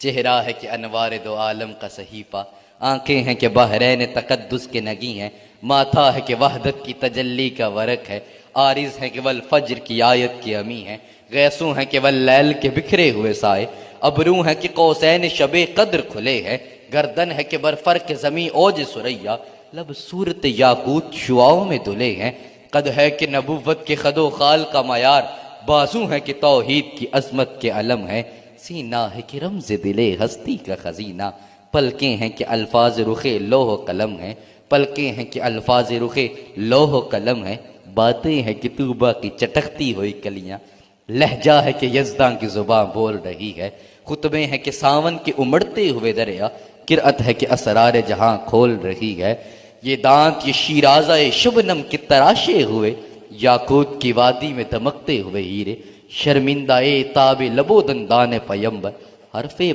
चेहरा है कि अनवार दो आलम का सहीफा, आंखें हैं कि बहरैन तकद्दुस के नगी हैं, माथा है कि वहदत की तजल्ली का वरक है, आरिज है कि वल फज्र की आयत की अमी है, गैसू हैं कि वल लैल के बिखरे हुए साए, अबरू हैं कि कौसैन शबे कद्र खुले हैं, गर्दन है कि बरफर के जमी ओज सुरैया, लब सूरत याकूत शुआओं में दुले हैं, कद है कि नबुव्वत के खदो खाल का मयार, बाजू है कि तौहीद की अजमत के अलम है, सीना है कि रमज़ दिले हस्ती का खजीना, पलकें हैं कि अल्फाज रुखे लोह कलम है, पलकें हैं कि अल्फाज रुखे लोह कलम है, बातें हैं कि तूबा की चटकती हुई कलियां, लहजा है कि यज़दां की जुबां बोल रही है, खुतबे हैं कि सावन के उमड़ते हुए दरिया, किरअत है कि असरार जहां खोल रही है, ये दांत ये शीराज़ा शुबनम के तराशे हुए, याकूत की वादी में दमकते हुए हीरे, शर्मिंदा ए ताबे लबो दंदान पयंबर, हरफे